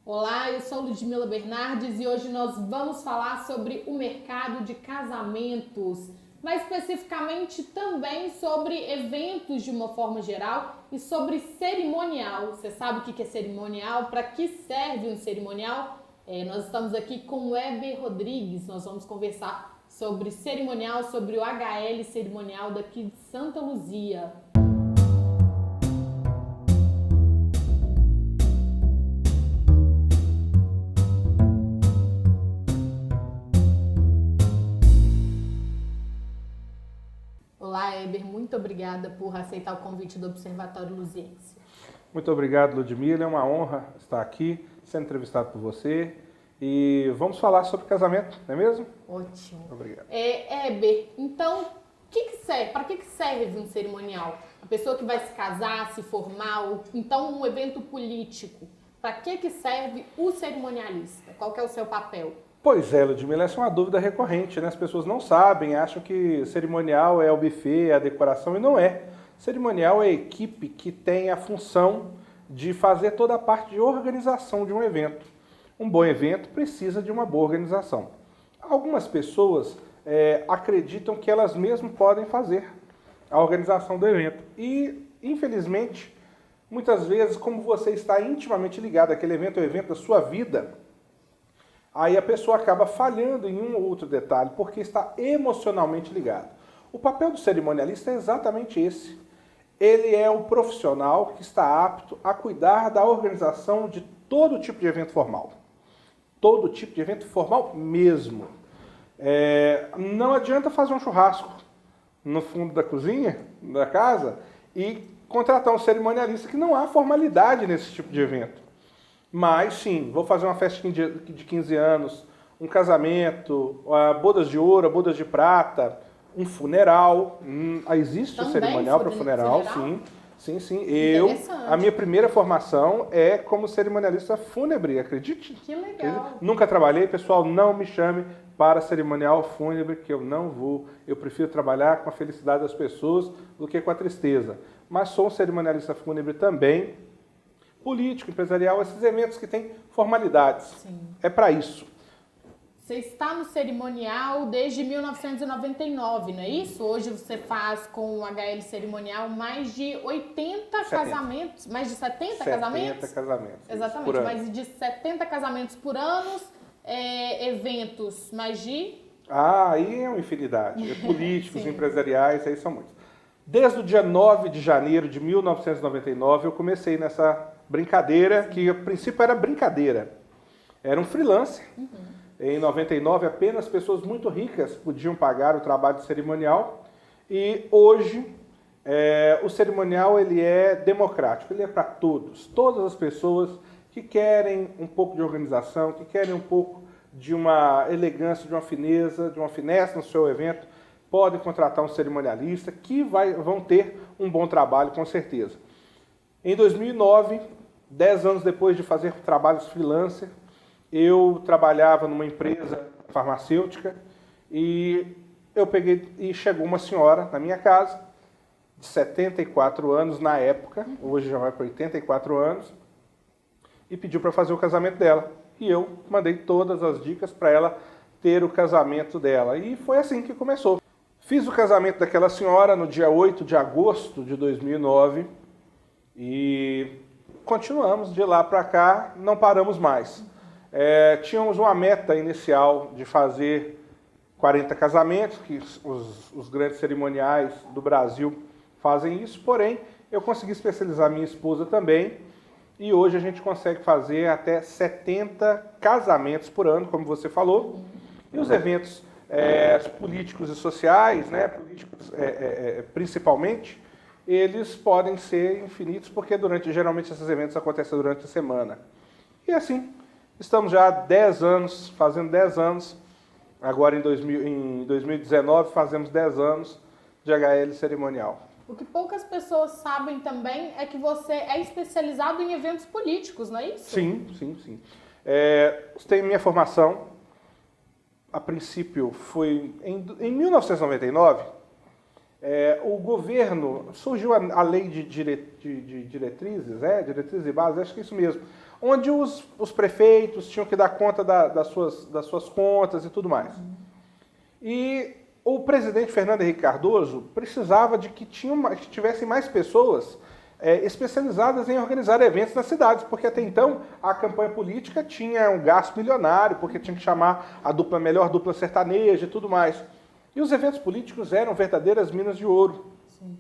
Olá, eu sou Ludmila Bernardes e hoje nós vamos falar sobre o mercado de casamentos, mais especificamente também sobre eventos de uma forma geral e sobre cerimonial. Você sabe o que é cerimonial? Para que serve um cerimonial? Nós estamos aqui com o Weber Rodrigues, nós vamos conversar sobre cerimonial, sobre o HL cerimonial daqui de Santa Luzia. Olá, Eber, muito obrigada por aceitar o convite do Observatório Luziense. Muito obrigado, Ludmila. É uma honra estar aqui, sendo entrevistado por você. E vamos falar sobre casamento, não é mesmo? Ótimo. Obrigado. Eber, então, para que serve um cerimonial? A pessoa que vai se casar, se formar, ou então um evento político, para que serve o cerimonialista? Qual que é o seu papel? Pois é, Ludmila, essa é uma dúvida recorrente, né? As pessoas não sabem, acham que cerimonial é o buffet, é a decoração, e não é. Cerimonial é a equipe que tem a função de fazer toda a parte de organização de um evento. Um bom evento precisa de uma boa organização. Algumas pessoas acreditam que elas mesmas podem fazer a organização do evento. E, infelizmente, muitas vezes, como você está intimamente ligado àquele evento, é o evento da sua vida, aí a pessoa acaba falhando em um ou outro detalhe, porque está emocionalmente ligado. O papel do cerimonialista é exatamente esse. Ele é o profissional que está apto a cuidar da organização de todo tipo de evento formal. Todo tipo de evento formal mesmo. Não adianta fazer um churrasco no fundo da cozinha, da casa, e contratar um cerimonialista, que não há formalidade nesse tipo de evento. Mas sim, vou fazer uma festinha de 15 anos, um casamento, bodas de ouro, bodas de prata, um funeral. Existe Também cerimonial para funeral, sim. A minha primeira formação é como cerimonialista fúnebre, acredite? Que legal. Nunca trabalhei, pessoal, não me chame para cerimonial fúnebre, que eu não vou. Eu prefiro trabalhar com a felicidade das pessoas do que com a tristeza. Mas sou um cerimonialista fúnebre também, político, empresarial, esses eventos que têm formalidades. Sim. É para isso. Você está no cerimonial desde 1999, não é isso? Hoje você faz com o HL cerimonial mais de 80 casamentos, mais de 70 casamentos? 70 casamentos. Exatamente, mais de 70 casamentos por ano, eventos, mais de... Aí é uma infinidade. Políticos, empresariais, aí são muitos. Desde o dia 9 de janeiro de 1999, eu comecei nessa brincadeira, que a princípio era brincadeira. Era um freelancer. Em 99, apenas pessoas muito ricas podiam pagar o trabalho de cerimonial. E hoje, o cerimonial ele é democrático, ele é para todos. Todas as pessoas que querem um pouco de organização, que querem um pouco de uma elegância, de uma fineza, de uma finesse no seu evento, podem contratar um cerimonialista que vão ter um bom trabalho, com certeza. Em 2009, 10 anos depois de fazer trabalhos freelancer, eu trabalhava numa empresa farmacêutica e chegou uma senhora na minha casa, de 74 anos na época, hoje já vai para 84 anos, e pediu para fazer o casamento dela. E eu mandei todas as dicas para ela ter o casamento dela. E foi assim que começou. Fiz o casamento daquela senhora no dia 8 de agosto de 2009 e continuamos de lá para cá, não paramos mais. Tínhamos uma meta inicial de fazer 40 casamentos, que os grandes cerimoniais do Brasil fazem isso, porém eu consegui especializar minha esposa também e hoje a gente consegue fazer até 70 casamentos por ano, como você falou, e os eventos políticos e sociais, né, políticos principalmente, eles podem ser infinitos, porque geralmente esses eventos acontecem durante a semana. E assim, estamos já há 10 anos, fazendo 10 anos, agora em 2019 fazemos 10 anos de HL cerimonial. O que poucas pessoas sabem também é que você é especializado em eventos políticos, não é isso? Sim. Tenho minha formação, a princípio foi em 1999, o governo, surgiu a lei de diretrizes, diretrizes e bases, acho que é isso mesmo, onde os prefeitos tinham que dar conta das suas contas e tudo mais. E o presidente Fernando Henrique Cardoso precisava de que tivessem mais pessoas especializadas em organizar eventos nas cidades, porque até então a campanha política tinha um gasto milionário, porque tinha que chamar a melhor dupla sertaneja e tudo mais. E os eventos políticos eram verdadeiras minas de ouro. Sim.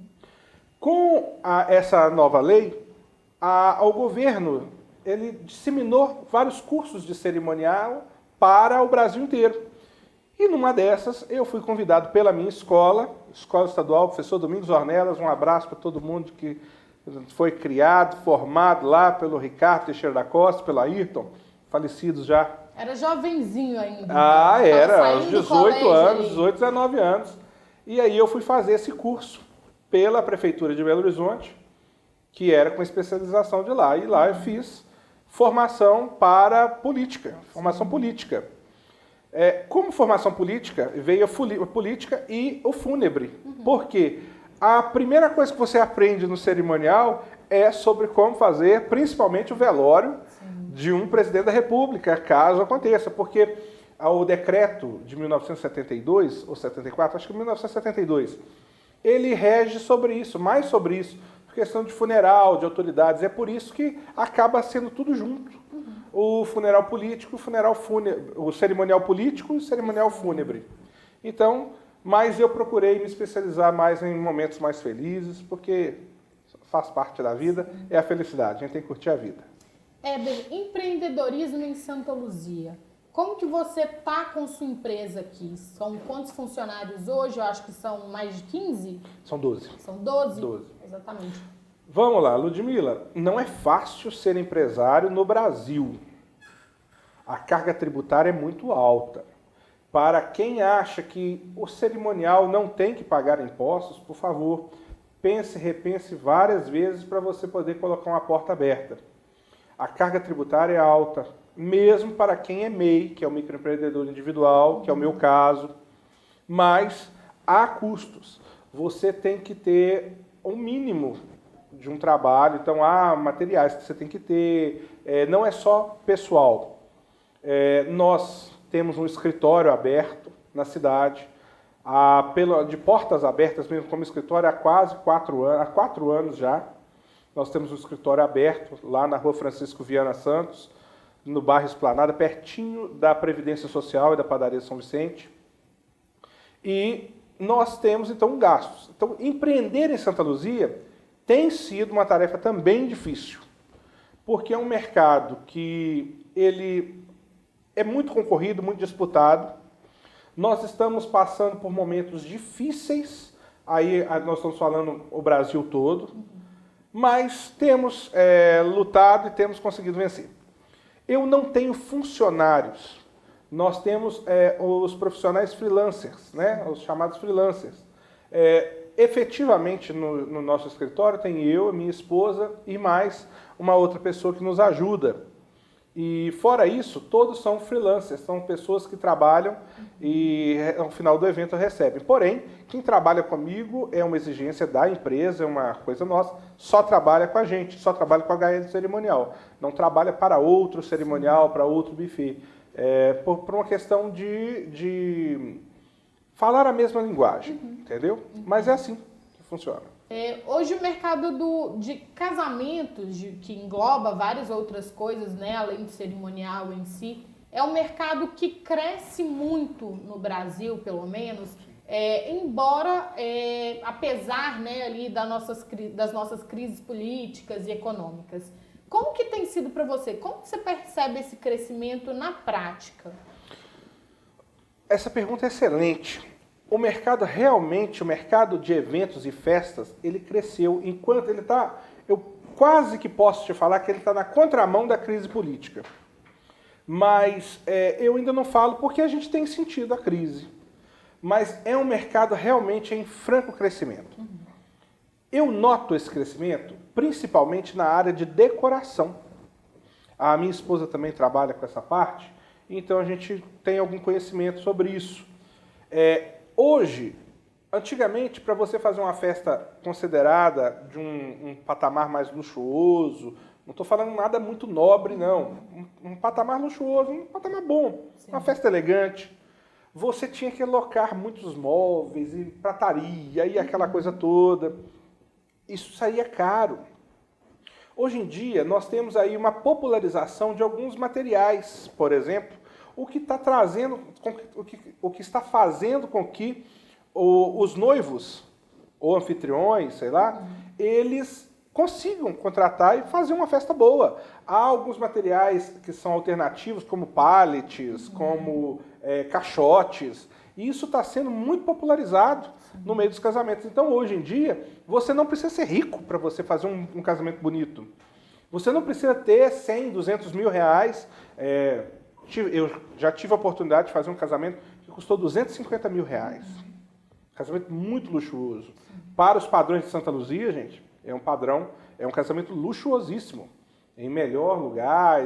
Com essa nova lei, o governo ele disseminou vários cursos de cerimonial para o Brasil inteiro. E numa dessas, eu fui convidado pela minha escola estadual, professor Domingos Ornelas, um abraço para todo mundo que foi criado, formado lá pelo Ricardo Teixeira da Costa, pelo Ayrton, falecidos já. Era jovenzinho ainda. Era, aos 18 anos, 18, 19 anos. E aí eu fui fazer esse curso pela Prefeitura de Belo Horizonte, que era com especialização de lá. E lá eu fiz formação para política, formação política. Como formação política, veio a política e o fúnebre. Por quê? A primeira coisa que você aprende no cerimonial é sobre como fazer, principalmente o velório de um presidente da República, caso aconteça. Porque o decreto de 1972, ou 74, acho que 1972, ele rege sobre isso, mais sobre isso, por questão de funeral, de autoridades. É por isso que acaba sendo tudo junto. O funeral político, o cerimonial político e o cerimonial fúnebre. Então, mas eu procurei me especializar mais em momentos mais felizes, porque faz parte da vida, é a felicidade, a gente tem que curtir a vida. Éder, empreendedorismo em Santa Luzia. Como que você está com sua empresa aqui? São quantos funcionários hoje? Eu acho que são mais de 15? São 12. São 12? 12. Exatamente. Vamos lá, Ludmila, não é fácil ser empresário no Brasil. A carga tributária é muito alta. Para quem acha que o cerimonial não tem que pagar impostos, por favor, pense, repense várias vezes para você poder colocar uma porta aberta. A carga tributária é alta, mesmo para quem é MEI, que é o microempreendedor individual, que é o meu caso, mas há custos. Você tem que ter um mínimo de um trabalho, então há materiais que você tem que ter, não é só pessoal. Nós temos um escritório aberto na cidade, de portas abertas mesmo como escritório há quase 4 anos, há 4 anos já. Nós temos um escritório aberto lá na Rua Francisco Viana Santos, no bairro Esplanada, pertinho da Previdência Social e da Padaria São Vicente. E nós temos, então, gastos. Então, empreender em Santa Luzia tem sido uma tarefa também difícil, porque é um mercado que ele é muito concorrido, muito disputado. Nós estamos passando por momentos difíceis, aí nós estamos falando o Brasil todo, mas temos lutado e temos conseguido vencer. Eu não tenho funcionários, nós temos os profissionais freelancers, né? Os chamados freelancers. Efetivamente, no nosso escritório tem eu, minha esposa e mais uma outra pessoa que nos ajuda. E fora isso, todos são freelancers, são pessoas que trabalham e ao final do evento recebem. Porém, quem trabalha comigo é uma exigência da empresa, é uma coisa nossa, só trabalha com a gente, só trabalha com a HL cerimonial. Não trabalha para outro cerimonial, para outro buffet. Por uma questão de falar a mesma linguagem, entendeu? Mas é assim que funciona. Hoje o mercado de casamentos, que engloba várias outras coisas, né, além do cerimonial em si, é um mercado que cresce muito no Brasil, pelo menos, embora, apesar, né, ali das nossas crises políticas e econômicas. Como que tem sido para você? Como que você percebe esse crescimento na prática? Essa pergunta é excelente. O mercado de eventos e festas, ele cresceu enquanto ele está, eu quase que posso te falar que ele está na contramão da crise política. Mas eu ainda não falo porque a gente tem sentido a crise. Mas é um mercado realmente em franco crescimento. Eu noto esse crescimento principalmente na área de decoração. A minha esposa também trabalha com essa parte, então a gente tem algum conhecimento sobre isso. Hoje, antigamente, para você fazer uma festa considerada de um patamar mais luxuoso, Não estou falando nada muito nobre, não. Um patamar luxuoso, um patamar bom, sim, uma festa elegante. Você tinha que alocar muitos móveis e prataria e aquela coisa toda. Isso saía caro. Hoje em dia, nós temos aí uma popularização de alguns materiais, por exemplo, o que está trazendo, o que está fazendo com que os noivos, ou anfitriões, sei lá, eles consigam contratar e fazer uma festa boa. Há alguns materiais que são alternativos, como pallets, como caixotes, e isso está sendo muito popularizado no meio dos casamentos. Então, hoje em dia, você não precisa ser rico para você fazer um casamento bonito. Você não precisa ter 100, 200 mil reais. Eu já tive a oportunidade de fazer um casamento que custou 250 mil reais. Casamento muito luxuoso. Para os padrões de Santa Luzia, gente, é um casamento luxuosíssimo. Em melhor lugar,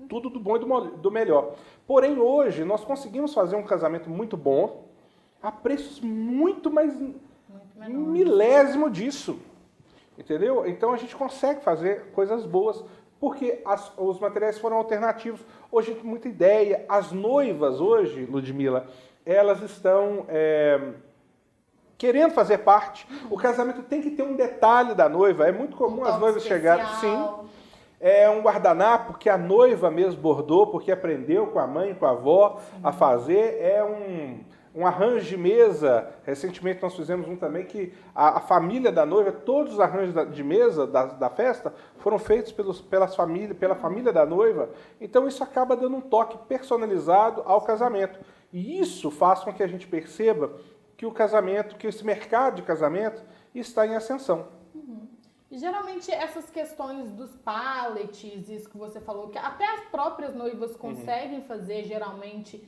tudo do bom e do melhor. Porém, hoje, nós conseguimos fazer um casamento muito bom, a preços muito milésimo disso. Entendeu? Então, a gente consegue fazer coisas boas, porque os materiais foram alternativos. Hoje, muita ideia. As noivas hoje, Ludmila, elas estão querendo fazer parte. O casamento tem que ter um detalhe da noiva. É muito comum as noivas chegarem... Sim. É um guardanapo que a noiva mesmo bordou, porque aprendeu com a mãe, com a avó a fazer. É um arranjo de mesa. Recentemente nós fizemos um também que a família da noiva, todos os arranjos de mesa da festa foram feitos pela família da noiva. Então isso acaba dando um toque personalizado ao casamento. E isso faz com que a gente perceba que esse mercado de casamento está em ascensão. E geralmente essas questões dos pallets, isso que você falou, que até as próprias noivas conseguem fazer geralmente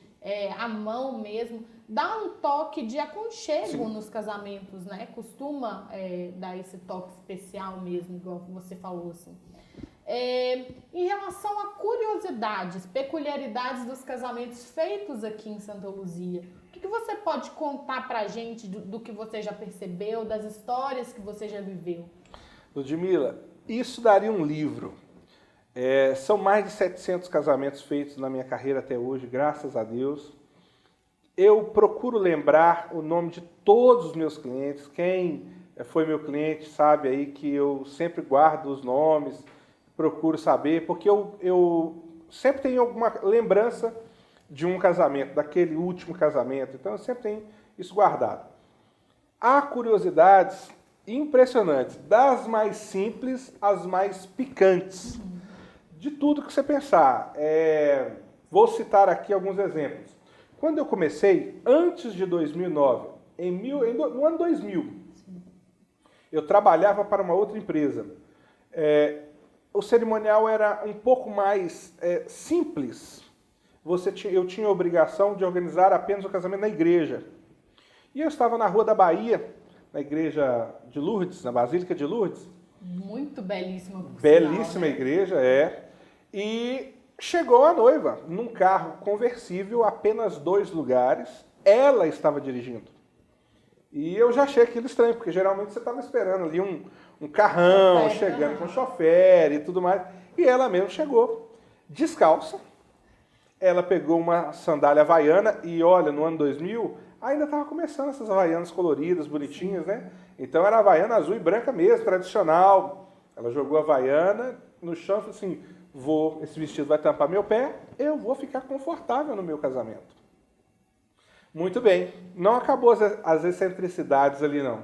à mão mesmo, dá um toque de aconchego nos casamentos, né? Costuma dar esse toque especial mesmo, igual você falou assim. Em relação a curiosidades, peculiaridades dos casamentos feitos aqui em Santa Luzia, o que você pode contar pra gente do que você já percebeu, das histórias que você já viveu? Ludmila, isso daria um livro. São mais de 700 casamentos feitos na minha carreira até hoje, graças a Deus. Eu procuro lembrar o nome de todos os meus clientes. Quem foi meu cliente sabe aí que eu sempre guardo os nomes, procuro saber, porque eu sempre tenho alguma lembrança de um casamento, daquele último casamento. Então eu sempre tenho isso guardado. Há curiosidades impressionantes, das mais simples às mais picantes, de tudo que você pensar. Vou citar aqui alguns exemplos. Quando eu comecei, antes de 2009, no ano 2000, eu trabalhava para uma outra empresa. O cerimonial era um pouco mais simples. Eu tinha a obrigação de organizar apenas o casamento na igreja. E eu estava na Rua da Bahia, na igreja de Lourdes, na Basílica de Lourdes. Muito belíssima. Belíssima igreja, E chegou a noiva num carro conversível, apenas 2 lugares. Ela estava dirigindo. E eu já achei aquilo estranho, porque geralmente você estava esperando ali um carrão chegando com chofer e tudo mais. E ela mesmo chegou descalça. Ela pegou uma sandália havaiana e olha, no ano 2000... ainda estava começando essas havaianas coloridas, bonitinhas, né? Então era havaiana azul e branca mesmo, tradicional. Ela jogou a havaiana no chão e falou assim, esse vestido vai tampar meu pé, eu vou ficar confortável no meu casamento. Muito bem, não acabou as excentricidades ali não.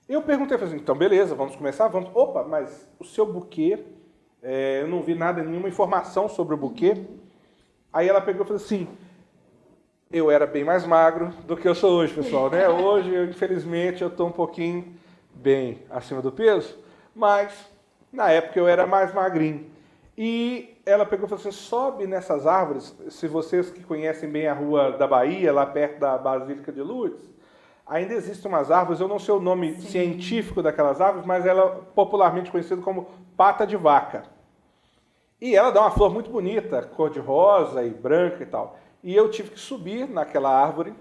Eu perguntei, falei assim, então beleza, vamos começar? Vamos. Opa, mas o seu buquê, eu não vi nenhuma informação sobre o buquê. Aí ela pegou e falou assim, eu era bem mais magro do que eu sou hoje, pessoal, né? Hoje, infelizmente, eu estou um pouquinho bem acima do peso, mas na época eu era mais magrinho. E ela pegou e falou assim, sobe nessas árvores, se vocês que conhecem bem a Rua da Bahia, lá perto da Basílica de Lourdes, ainda existem umas árvores, eu não sei o nome científico daquelas árvores, mas ela é popularmente conhecida como pata de vaca. E ela dá uma flor muito bonita, cor de rosa e branca e tal. E eu tive que subir naquela árvore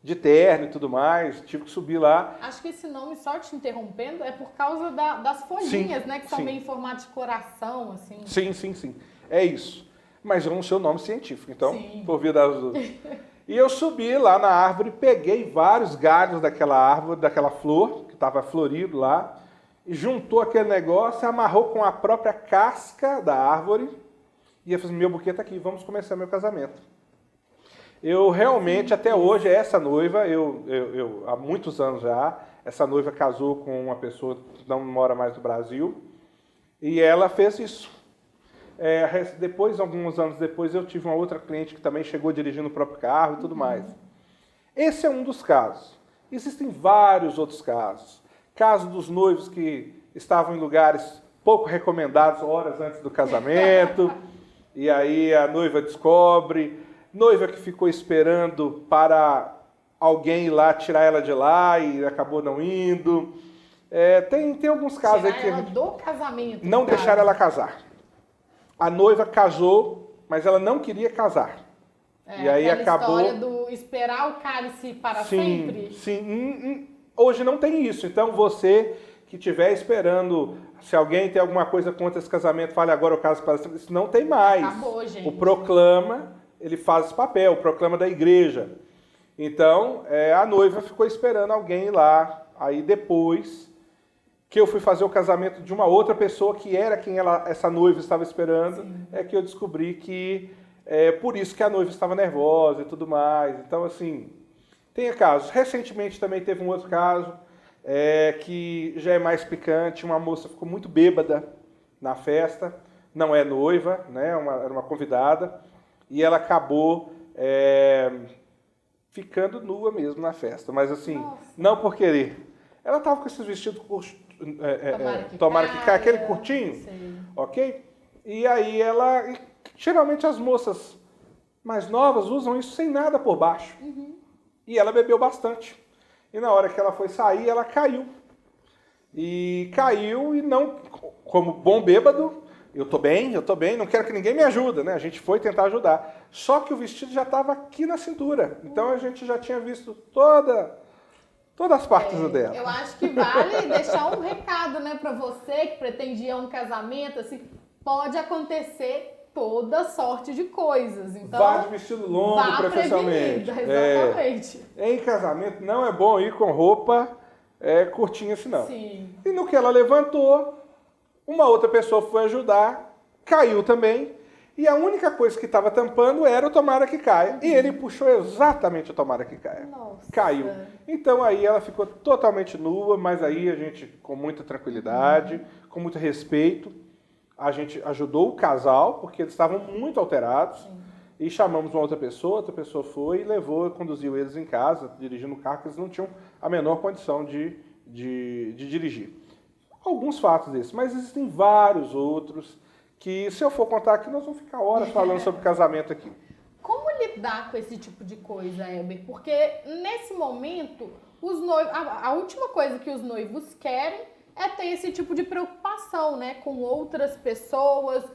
de terno e tudo mais, tive que subir lá. Acho que esse nome, só te interrompendo, é por causa das folhinhas, Sim, né? Que são sim. meio em formato de coração, assim. Sim. É isso. Mas eu não sei o nome científico, então, Sim. por via das dúvidas. E eu subi lá na árvore, peguei vários galhos daquela árvore, daquela flor, que estava florido lá, e juntou aquele negócio, amarrou com a própria casca da árvore, e eu falei, meu buquê está aqui, vamos começar meu casamento. Eu realmente, até hoje, essa noiva, eu há muitos anos já, essa noiva casou com uma pessoa que não mora mais no Brasil, e ela fez isso. Depois, alguns anos depois, eu tive uma outra cliente que também chegou dirigindo o próprio carro e tudo mais. Esse é um dos casos. Existem vários outros casos. Caso dos noivos que estavam em lugares pouco recomendados horas antes do casamento, e aí a noiva descobre, noiva que ficou esperando para alguém ir lá tirar ela de lá e acabou não indo. Tem alguns casos aí que Tirar ela do casamento. não deixaram ela casar. A noiva casou, mas ela não queria casar. E aí acabou. História do esperar o cálice para sempre. Sim. Hoje não tem isso. Então você que estiver esperando, se alguém tem alguma coisa contra esse casamento, fale agora o caso para sempre. Isso não tem mais. Acabou, gente. O proclama, ele faz esse papel, o proclama da igreja. Então a noiva ficou esperando alguém ir lá. Aí depois que eu fui fazer o casamento de uma outra pessoa que era quem essa noiva estava esperando, é que eu descobri que por isso que a noiva estava nervosa e tudo mais. Então, assim, tem casos. Recentemente também teve um outro caso que já é mais picante. Uma moça ficou muito bêbada na festa, não é noiva, né? Era uma convidada, e ela acabou ficando nua mesmo na festa. Mas assim, não por querer. Ela estava com esses vestidos curtos, tomara que caia, aquele curtinho, ok? E aí geralmente as moças mais novas usam isso sem nada por baixo. E ela bebeu bastante. E na hora que ela foi sair, ela caiu. E caiu e não, como bom bêbado, eu tô bem, não quero que ninguém me ajude, né? A gente foi tentar ajudar. Só que o vestido já estava aqui na cintura. Então a gente já tinha visto todas as partes dela. Eu acho que vale deixar um recado, né, para você que pretendia um casamento, assim, pode acontecer toda sorte de coisas. Então, vá de vestido longo, preferencialmente. Exatamente. Em casamento não é bom ir com roupa curtinha assim, não. Sim. E no que ela levantou, uma outra pessoa foi ajudar, caiu também. E a única coisa que estava tampando era o tomara que caia. E ele puxou exatamente o tomara que caia. Nossa. Caiu. Então aí ela ficou totalmente nua, mas aí a gente, com muita tranquilidade, com muito respeito, a gente ajudou o casal, porque eles estavam muito alterados. E chamamos uma outra pessoa foi e levou, conduziu eles em casa, dirigindo o carro, porque eles não tinham a menor condição de dirigir. Alguns fatos desses, mas existem vários outros que, se eu for contar aqui, nós vamos ficar horas falando sobre casamento aqui. Como lidar com esse tipo de coisa, Elber? Porque nesse momento, os noivos, a última coisa que os noivos querem é ter esse tipo de preocupação, né? Com outras pessoas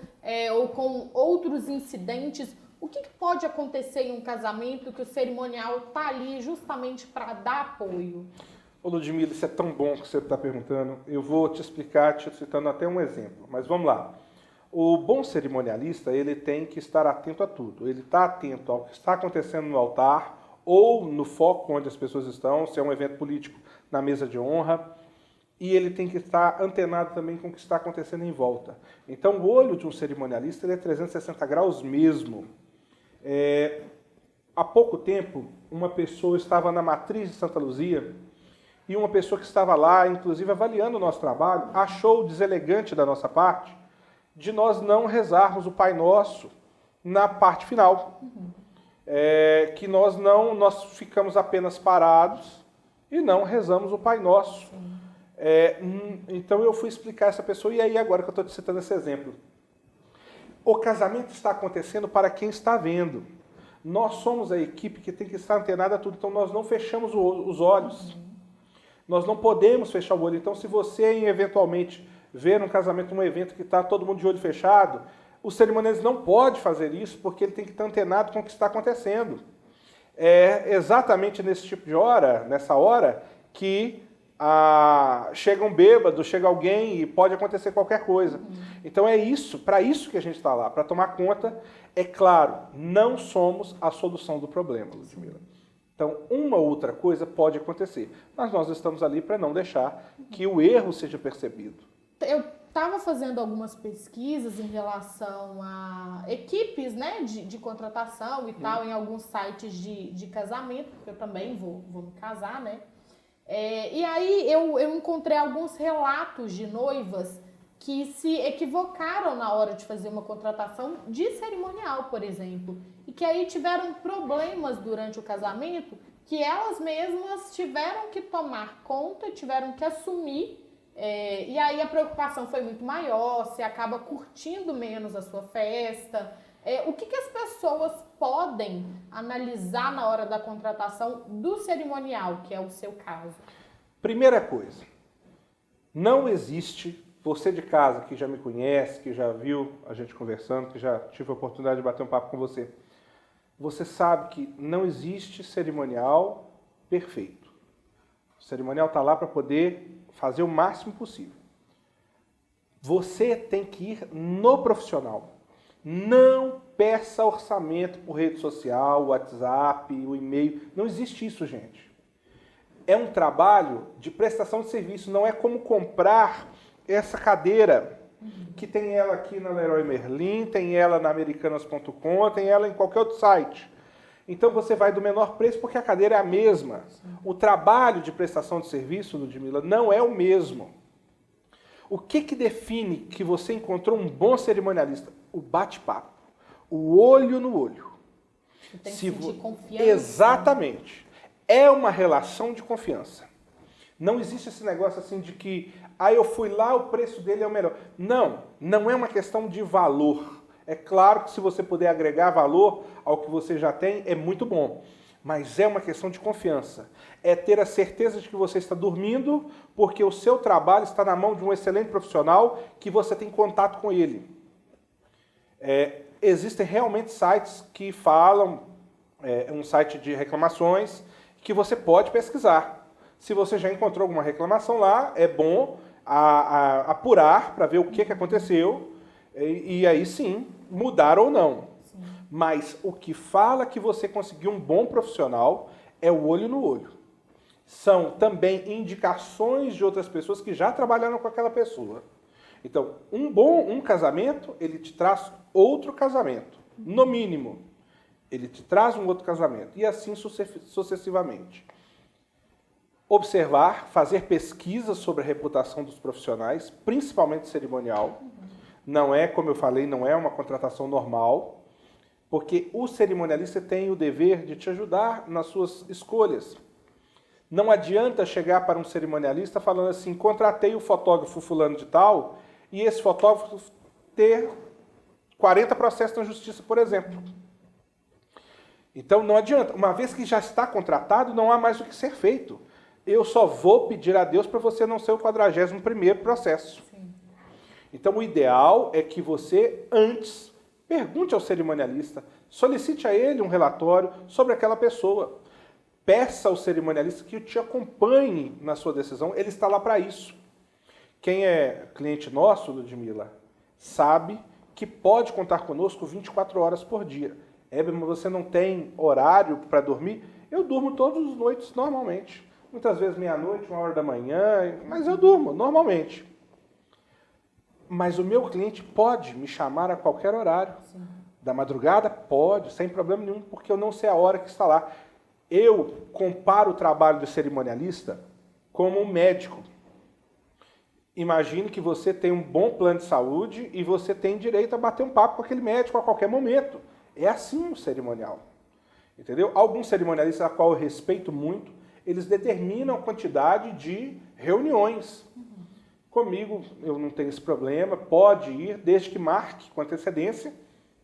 ou com outros incidentes. O que pode acontecer em um casamento que o cerimonial está ali justamente para dar apoio? Ô Ludmila, isso é tão bom que você está perguntando. Eu vou te explicar, te citando até um exemplo. Mas vamos lá. O bom cerimonialista, ele tem que estar atento a tudo. Ele está atento ao que está acontecendo no altar ou no foco onde as pessoas estão, se é um evento político, na mesa de honra. E ele tem que estar antenado também com o que está acontecendo em volta. Então, o olho de um cerimonialista ele é 360 graus mesmo. Há pouco tempo, uma pessoa estava na matriz de Santa Luzia e uma pessoa que estava lá, inclusive avaliando o nosso trabalho, achou deselegante da nossa parte de nós não rezarmos o Pai Nosso na parte final. Que nós ficamos apenas parados e não rezamos o Pai Nosso. Então eu fui explicar a essa pessoa, e aí agora que eu estou te citando esse exemplo. O casamento está acontecendo para quem está vendo. Nós somos a equipe que tem que estar antenada a tudo, então nós não fechamos os olhos. Nós não podemos fechar o olho. Então, se você eventualmente ver um casamento, um evento que está todo mundo de olho fechado, o cerimonialista não pode fazer isso, porque ele tem que estar antenado com o que está acontecendo. é exatamente nesse tipo de hora, nessa hora, que chega um bêbado, chega alguém e pode acontecer qualquer coisa. Então é isso, para isso que a gente está lá, para tomar conta. É claro, não somos a solução do problema, Ludmila. Então, uma ou outra coisa pode acontecer, mas nós estamos ali para não deixar que o erro seja percebido. Eu estava fazendo algumas pesquisas em relação a equipes, né, de contratação e tal, em alguns sites de casamento, porque eu também vou me casar, né? E aí eu encontrei alguns relatos de noivas que se equivocaram na hora de fazer uma contratação de cerimonial, por exemplo, e que aí tiveram problemas durante o casamento que elas mesmas tiveram que tomar conta, tiveram que assumir, e aí a preocupação foi muito maior, você acaba curtindo menos a sua festa. O que as pessoas podem analisar na hora da contratação do cerimonial, que é o seu caso? Primeira coisa, não existe, você de casa que já me conhece, que já viu a gente conversando, que já tive a oportunidade de bater um papo com você, você sabe que não existe cerimonial perfeito. O cerimonial está lá para poder fazer o máximo possível. Você tem que ir no profissional. Não peça orçamento por rede social, WhatsApp, o e-mail. Não existe isso, gente. É um trabalho de prestação de serviço. Não é como comprar essa cadeira, que tem ela aqui na Leroy Merlin, tem ela na Americanas.com, tem ela em qualquer outro site. Então você vai do menor preço porque a cadeira é a mesma. O trabalho de prestação de serviço, Ludmila, não é o mesmo. O que define que você encontrou um bom cerimonialista? O bate-papo, o olho no olho. Você tem que sentir confiança. Exatamente. É uma relação de confiança. Não existe esse negócio assim de que eu fui lá, o preço dele é o melhor. Não, não é uma questão de valor. É claro que se você puder agregar valor ao que você já tem, é muito bom. Mas é uma questão de confiança. É ter a certeza de que você está dormindo porque o seu trabalho está na mão de um excelente profissional que você tem contato com ele. Existem realmente sites que falam, um site de reclamações, que você pode pesquisar. Se você já encontrou alguma reclamação lá, é bom apurar para ver o que aconteceu e aí sim, mudar ou não. Sim. Mas o que fala que você conseguiu um bom profissional é o olho no olho. São também indicações de outras pessoas que já trabalharam com aquela pessoa. Então, um casamento, ele te traz outro casamento, no mínimo. Ele te traz um outro casamento, e assim sucessivamente. Observar, fazer pesquisas sobre a reputação dos profissionais, principalmente cerimonial. Não é, como eu falei, não é uma contratação normal, porque o cerimonialista tem o dever de te ajudar nas suas escolhas. Não adianta chegar para um cerimonialista falando assim, contratei o fotógrafo fulano de tal, e esse fotógrafo ter 40 processos na justiça, por exemplo. Então não adianta. Uma vez que já está contratado, não há mais o que ser feito. Eu só vou pedir a Deus para você não ser o 41º processo. Sim. Então o ideal é que você, antes, pergunte ao cerimonialista, solicite a ele um relatório sobre aquela pessoa. Peça ao cerimonialista que te acompanhe na sua decisão, ele está lá para isso. Quem é cliente nosso, Ludmila, sabe que pode contar conosco 24 horas por dia. Mas você não tem horário para dormir? Eu durmo todas as noites normalmente. Muitas vezes meia-noite, 1h da manhã, mas eu durmo normalmente. Mas o meu cliente pode me chamar a qualquer horário. Sim. Da madrugada? Pode, sem problema nenhum, porque eu não sei a hora que está lá. Eu comparo o trabalho do cerimonialista como um médico. Imagine que você tem um bom plano de saúde e você tem direito a bater um papo com aquele médico a qualquer momento. É assim o cerimonial. Entendeu? Alguns cerimonialistas, a qual eu respeito muito, eles determinam a quantidade de reuniões. Comigo, eu não tenho esse problema, pode ir, desde que marque com antecedência,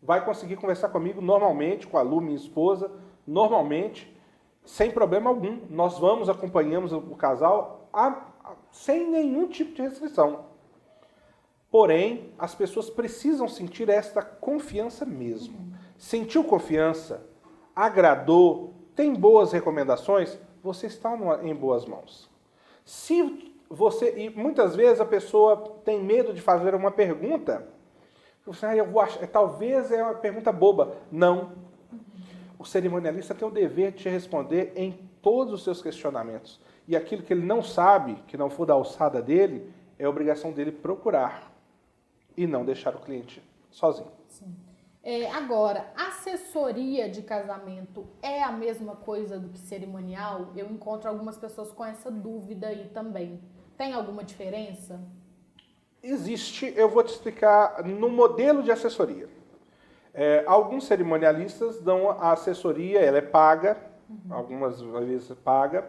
vai conseguir conversar comigo normalmente, com a Lu, minha esposa, normalmente, sem problema algum. Nós vamos, acompanhamos o casal sem nenhum tipo de restrição. Porém, as pessoas precisam sentir esta confiança mesmo. Sentiu confiança, agradou, tem boas recomendações, você está em boas mãos. Se você, e muitas vezes a pessoa tem medo de fazer uma pergunta, você, eu vou achar, talvez é uma pergunta boba. Não. O cerimonialista tem o dever de te responder em todos os seus questionamentos. E aquilo que ele não sabe, que não for da alçada dele, é obrigação dele procurar e não deixar o cliente sozinho. Sim. Agora, assessoria de casamento é a mesma coisa do que cerimonial? Eu encontro algumas pessoas com essa dúvida aí também. Tem alguma diferença? Existe, eu vou te explicar no modelo de assessoria. Alguns cerimonialistas dão a assessoria, ela é paga, algumas vezes paga,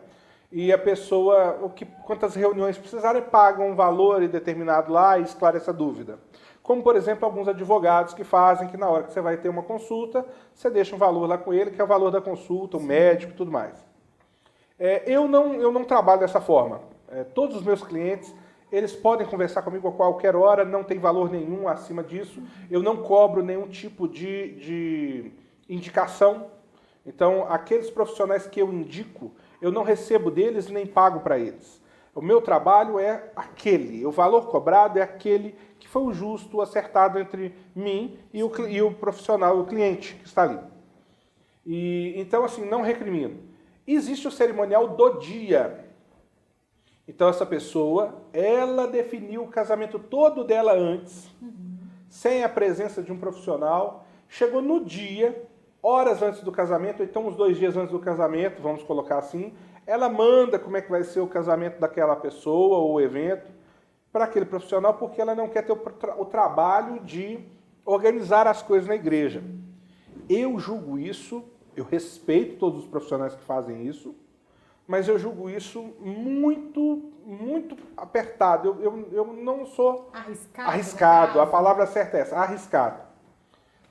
e a pessoa, quantas reuniões precisarem, paga um valor determinado lá e esclarece a dúvida. Como, por exemplo, alguns advogados que fazem, que na hora que você vai ter uma consulta, você deixa um valor lá com ele, que é o valor da consulta, o médico e tudo mais. Eu não trabalho dessa forma. Todos os meus clientes, eles podem conversar comigo a qualquer hora, não tem valor nenhum acima disso. Eu não cobro nenhum tipo de indicação. Então, aqueles profissionais que eu indico, eu não recebo deles nem pago para eles. O meu trabalho é aquele, o valor cobrado é aquele que foi o justo, acertado entre mim e o profissional, o cliente que está ali. Então, assim, não recrimino. Existe o cerimonial do dia. Então, essa pessoa, ela definiu o casamento todo dela antes, sem a presença de um profissional, chegou no dia, horas antes do casamento, então uns 2 dias antes do casamento, vamos colocar assim, ela manda como é que vai ser o casamento daquela pessoa ou o evento para aquele profissional, porque ela não quer ter o trabalho de organizar as coisas na igreja. Eu julgo isso, eu respeito todos os profissionais que fazem isso, mas eu julgo isso muito, muito apertado. Eu não sou arriscado. A palavra certa é essa, arriscado.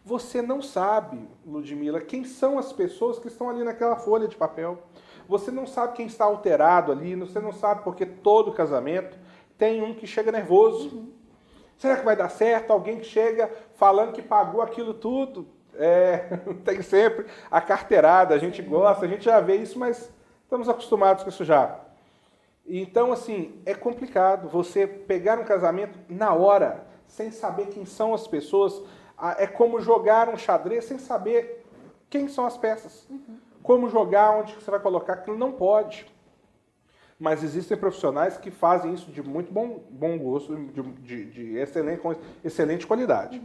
Você não sabe, Ludmila, quem são as pessoas que estão ali naquela folha de papel. Você não sabe quem está alterado ali, você não sabe porque todo casamento tem um que chega nervoso. Será que vai dar certo? Alguém que chega falando que pagou aquilo tudo. Tem sempre a carteirada, a gente gosta, a gente já vê isso, mas estamos acostumados com isso já. Então, assim, é complicado você pegar um casamento na hora, sem saber quem são as pessoas. É como jogar um xadrez sem saber quem são as peças. Como jogar, onde você vai colocar, aquilo não pode. Mas existem profissionais que fazem isso de muito bom gosto, de excelente qualidade.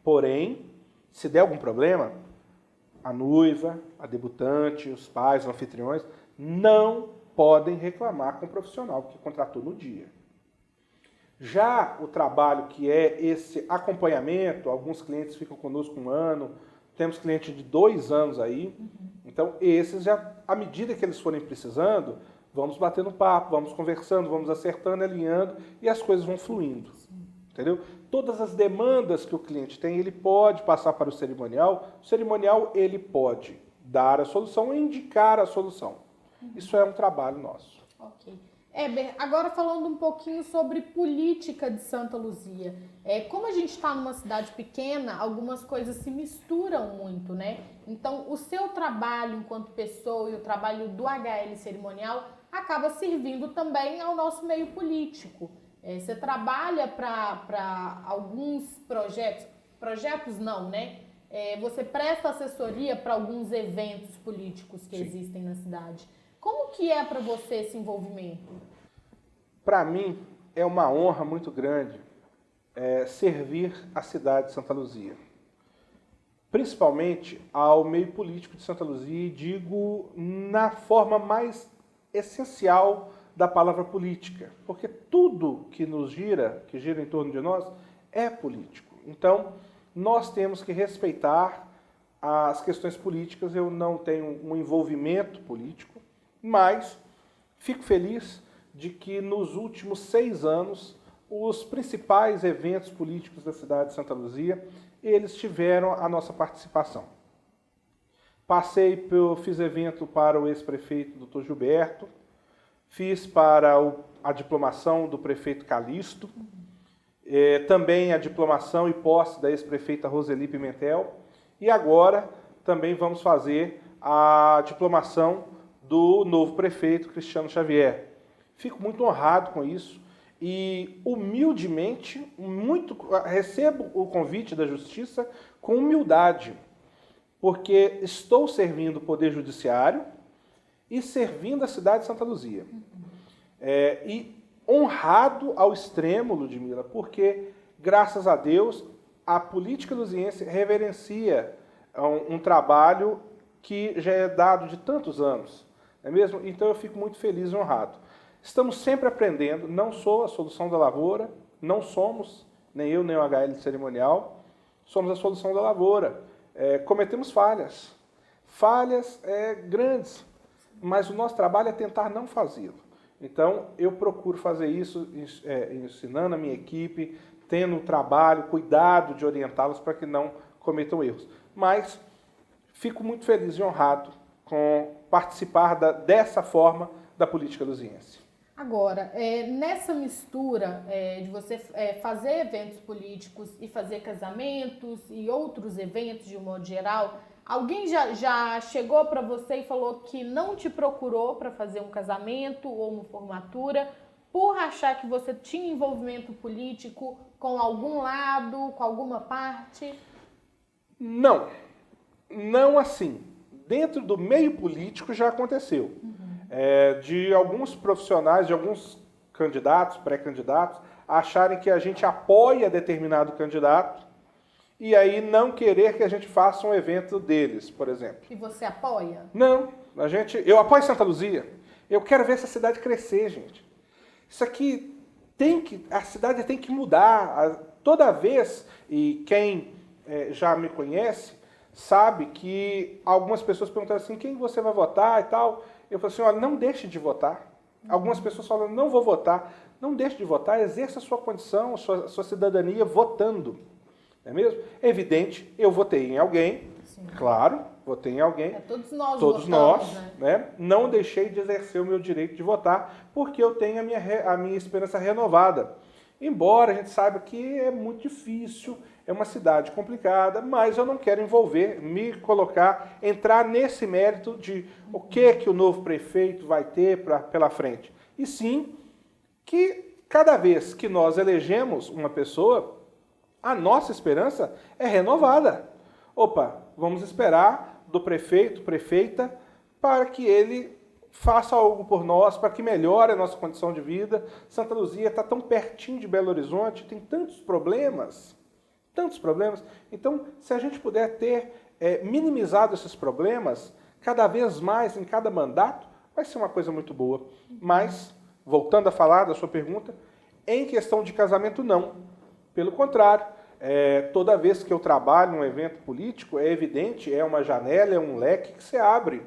Porém, se der algum problema, a noiva, a debutante, os pais, os anfitriões, não podem reclamar com o profissional que contratou no dia. Já o trabalho que é esse acompanhamento, alguns clientes ficam conosco 1 ano, temos clientes de 2 anos aí, então esses já, à medida que eles forem precisando, vamos batendo papo, vamos conversando, vamos acertando, alinhando e as coisas vão fluindo. Entendeu? Todas as demandas que o cliente tem, ele pode passar para o cerimonial ele pode dar a solução e indicar a solução. Isso é um trabalho nosso. Ok. Éber, agora falando um pouquinho sobre política de Santa Luzia. Como a gente está numa cidade pequena, algumas coisas se misturam muito, né? Então, o seu trabalho enquanto pessoa e o trabalho do HL Cerimonial acaba servindo também ao nosso meio político. Você trabalha para alguns projetos não, né? Você presta assessoria para alguns eventos políticos que existem na cidade. Como que é para você esse envolvimento? Para mim, é uma honra muito grande servir a cidade de Santa Luzia. Principalmente ao meio político de Santa Luzia, e digo na forma mais essencial da palavra política. Porque tudo que que gira em torno de nós, é político. Então, nós temos que respeitar as questões políticas. Eu não tenho um envolvimento político, mas fico feliz de que nos últimos 6 anos, os principais eventos políticos da cidade de Santa Luzia, eles tiveram a nossa participação. Fiz evento para o ex-prefeito Dr. Gilberto, fiz para a diplomação do prefeito Calixto, também a diplomação e posse da ex-prefeita Roseli Pimentel, e agora também vamos fazer a diplomação do novo prefeito, Cristiano Xavier. Fico muito honrado com isso e, humildemente, recebo o convite da Justiça com humildade, porque estou servindo o Poder Judiciário e servindo a cidade de Santa Luzia. E honrado ao extremo, Ludmila, porque, graças a Deus, a política luziense reverencia um trabalho que já é dado de tantos anos, não é mesmo? Então eu fico muito feliz e honrado. Estamos sempre aprendendo, não sou a solução da lavoura, não somos, nem eu, nem o HL cerimonial, somos a solução da lavoura. Cometemos falhas grandes, mas o nosso trabalho é tentar não fazê-lo. Então, eu procuro fazer isso ensinando a minha equipe, tendo um trabalho, cuidado de orientá-los para que não cometam erros. Mas fico muito feliz e honrado com participar dessa forma da política luziense. Agora, nessa mistura de você fazer eventos políticos e fazer casamentos e outros eventos de um modo geral, alguém já chegou para você e falou que não te procurou para fazer um casamento ou uma formatura por achar que você tinha envolvimento político com algum lado, com alguma parte? Não assim. Dentro do meio político já aconteceu. De alguns profissionais, de alguns candidatos, pré-candidatos, acharem que a gente apoia determinado candidato e aí não querer que a gente faça um evento deles, por exemplo. E você apoia? Não, eu apoio Santa Luzia. Eu quero ver essa cidade crescer, gente. Isso aqui a cidade tem que mudar. Toda vez, e quem já me conhece sabe que algumas pessoas perguntam assim, quem você vai votar e tal. Eu falo assim, olha, não deixe de votar. Algumas pessoas falam, não vou votar. Não deixe de votar, exerça a sua condição, a sua cidadania votando. Não é mesmo? É evidente, eu votei em alguém, sim, claro, votei em alguém. Todos nós todos votamos, né? Não deixei de exercer o meu direito de votar, porque eu tenho a minha esperança renovada. Embora a gente saiba que é muito difícil, é uma cidade complicada, mas eu não quero me colocar, entrar nesse mérito de o que o novo prefeito vai ter pela frente. E sim, que cada vez que nós elegemos uma pessoa, a nossa esperança é renovada. Opa, vamos esperar do prefeito, prefeita, para que ele faça algo por nós, para que melhore a nossa condição de vida. Santa Luzia está tão pertinho de Belo Horizonte, tem tantos problemas. Então, se a gente puder ter minimizado esses problemas, cada vez mais em cada mandato, vai ser uma coisa muito boa. Mas, voltando a falar da sua pergunta, em questão de casamento, não. Pelo contrário, toda vez que eu trabalho num evento político, é evidente, é uma janela, é um leque que se abre.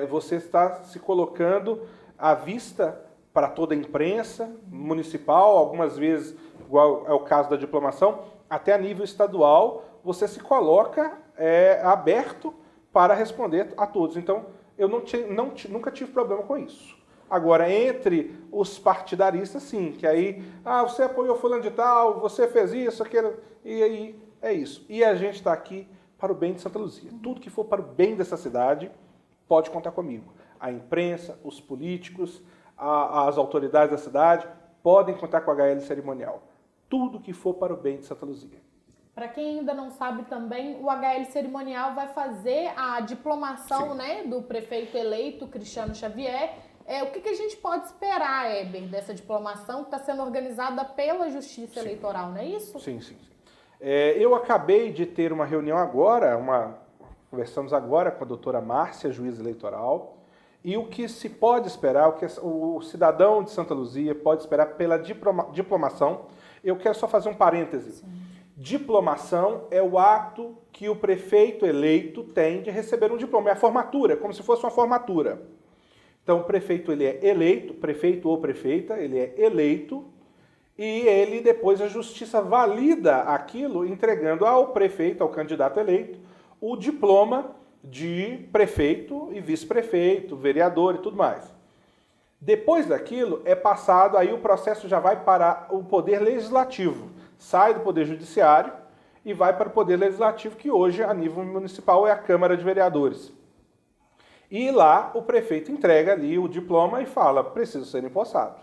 Você está se colocando à vista para toda a imprensa municipal, algumas vezes, igual é o caso da diplomação, até a nível estadual, você se coloca aberto para responder a todos. Então, eu nunca tive problema com isso. Agora, entre os partidaristas, sim, que aí, você apoiou fulano de tal, você fez isso, aquilo, e aí é isso. E a gente está aqui para o bem de Santa Luzia. Tudo que for para o bem dessa cidade, pode contar comigo. A imprensa, os políticos, as autoridades da cidade, podem contar com a HL Cerimonial. Tudo que for para o bem de Santa Luzia. Para quem ainda não sabe também, o HL Cerimonial vai fazer a diplomação, né, do prefeito eleito, Cristiano Xavier. O que a gente pode esperar, Éber, dessa diplomação que está sendo organizada pela Justiça Eleitoral, não é isso? Sim. Eu acabei de ter uma reunião agora, conversamos agora com a doutora Márcia, juíza eleitoral, e o que se pode esperar, o que o cidadão de Santa Luzia pode esperar pela diplomação. Eu quero só fazer um parêntese. Sim. Diplomação é o ato que o prefeito eleito tem de receber um diploma. É a formatura, como se fosse uma formatura. Então, o prefeito ele é eleito, prefeito ou prefeita, ele é eleito, e ele depois a justiça valida aquilo, entregando ao prefeito, ao candidato eleito, o diploma de prefeito e vice-prefeito, vereador e tudo mais. Depois daquilo, é passado, aí o processo já vai para o Poder Legislativo. Sai do Poder Judiciário e vai para o Poder Legislativo, que hoje, a nível municipal, é a Câmara de Vereadores. E lá o prefeito entrega ali o diploma e fala, preciso ser empossado.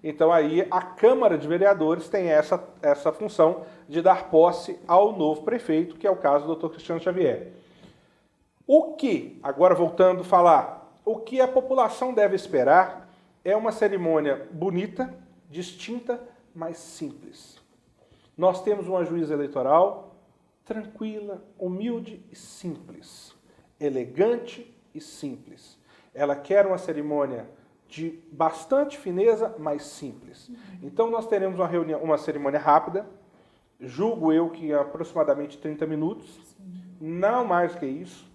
Então aí a Câmara de Vereadores tem essa função de dar posse ao novo prefeito, que é o caso do Dr. Cristiano Xavier. O que, agora voltando a falar, o que a população deve esperar é uma cerimônia bonita, distinta, mas simples. Nós temos uma juíza eleitoral tranquila, humilde e simples, elegante e simples. Ela quer uma cerimônia de bastante fineza, mas simples. Então nós teremos uma cerimônia rápida, julgo eu que aproximadamente 30 minutos, não mais que isso,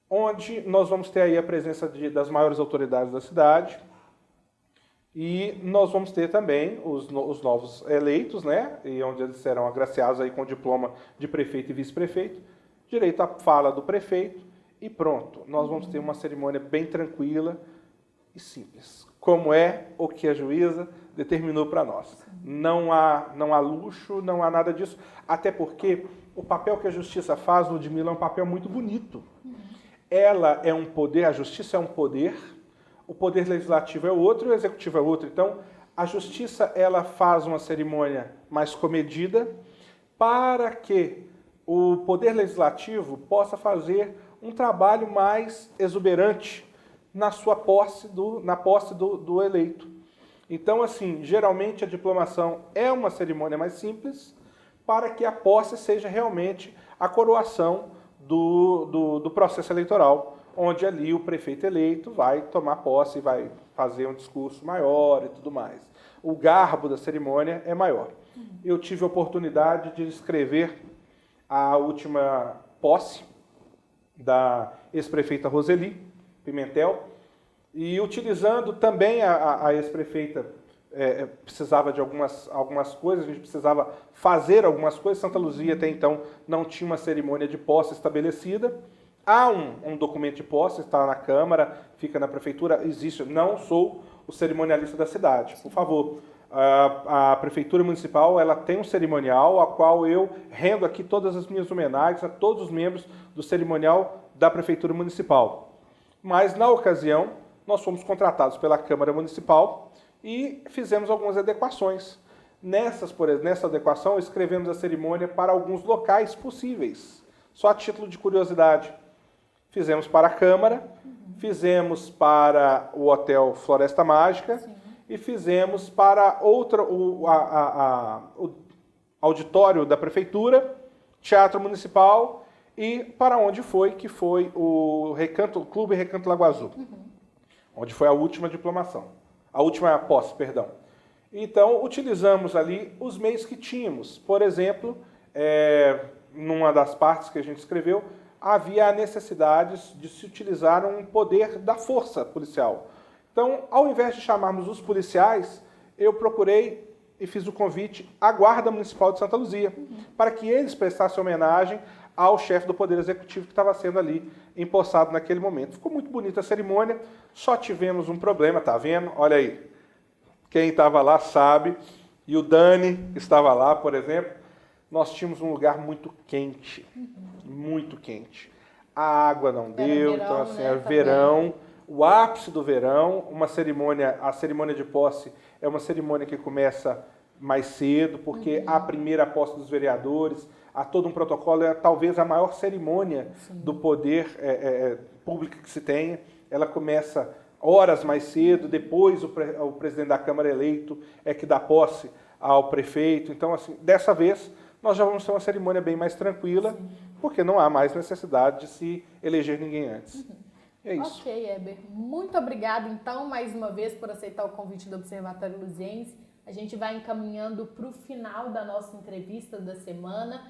onde nós vamos ter aí a presença das maiores autoridades da cidade e nós vamos ter também os novos eleitos, né? E onde eles serão agraciados aí com o diploma de prefeito e vice-prefeito, direito à fala do prefeito e pronto. Nós vamos ter uma cerimônia bem tranquila e simples, como é o que a juíza determinou para nós. Não há luxo, não há nada disso, até porque o papel que a justiça faz, Ludmila, é um papel muito bonito. Ela é um poder, a justiça é um poder, o poder legislativo é outro e o executivo é outro. Então, a justiça ela faz uma cerimônia mais comedida para que o poder legislativo possa fazer um trabalho mais exuberante na posse do eleito. Então, assim, geralmente a diplomação é uma cerimônia mais simples para que a posse seja realmente a coroação do processo eleitoral, onde ali o prefeito eleito vai tomar posse, vai fazer um discurso maior e tudo mais. O garbo da cerimônia é maior. Eu tive a oportunidade de escrever a última posse da ex-prefeita Roseli Pimentel, e utilizando também a ex-prefeita precisava de algumas coisas, a gente precisava fazer algumas coisas. Santa Luzia até então não tinha uma cerimônia de posse estabelecida. Há um documento de posse, está na Câmara, fica na Prefeitura, existe. Não sou o cerimonialista da cidade, por favor. A Prefeitura Municipal ela tem um cerimonial, a qual eu rendo aqui todas as minhas homenagens a todos os membros do cerimonial da Prefeitura Municipal. Mas, na ocasião, nós fomos contratados pela Câmara Municipal e fizemos algumas adequações. Nessa adequação, escrevemos a cerimônia para alguns locais possíveis, só a título de curiosidade. Fizemos para a Câmara, fizemos para o Hotel Floresta Mágica. Sim. E fizemos para o auditório da Prefeitura, Teatro Municipal e para onde que foi o Clube Recanto Lago Azul, onde foi a última posse, perdão. Então, utilizamos ali os meios que tínhamos. Por exemplo, numa das partes que a gente escreveu, havia a necessidade de se utilizar um poder da força policial. Então, ao invés de chamarmos os policiais, eu procurei e fiz o convite à Guarda Municipal de Santa Luzia, para que eles prestassem homenagem ao chefe do Poder Executivo que estava sendo ali empossado naquele momento. Ficou muito bonita a cerimônia, só tivemos um problema, tá vendo? Olha aí, quem estava lá sabe, e o Dani estava lá, por exemplo, nós tínhamos um lugar muito quente, muito quente. A água não deu, verão, então assim, era verão. O ápice do verão, a cerimônia de posse é uma cerimônia que começa mais cedo, porque a primeira posse dos vereadores, há todo um protocolo, é talvez a maior cerimônia do poder público que se tenha. Ela começa horas mais cedo, depois o presidente da Câmara eleito é que dá posse ao prefeito. Então, assim, dessa vez, nós já vamos ter uma cerimônia bem mais tranquila, porque não há mais necessidade de se eleger ninguém antes. É isso. Ok, Heber. Muito obrigada, então, mais uma vez, por aceitar o convite do Observatório Luziense. A gente vai encaminhando para o final da nossa entrevista da semana.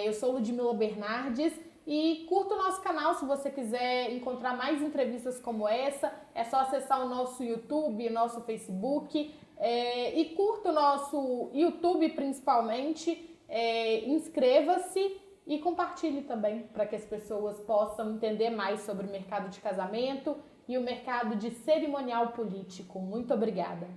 Eu sou Ludmila Bernardes e curta o nosso canal se você quiser encontrar mais entrevistas como essa. É só acessar o nosso YouTube, o nosso Facebook e curta o nosso YouTube principalmente. Inscreva-se e compartilhe também para que as pessoas possam entender mais sobre o mercado de casamento e o mercado de cerimonial político. Muito obrigada.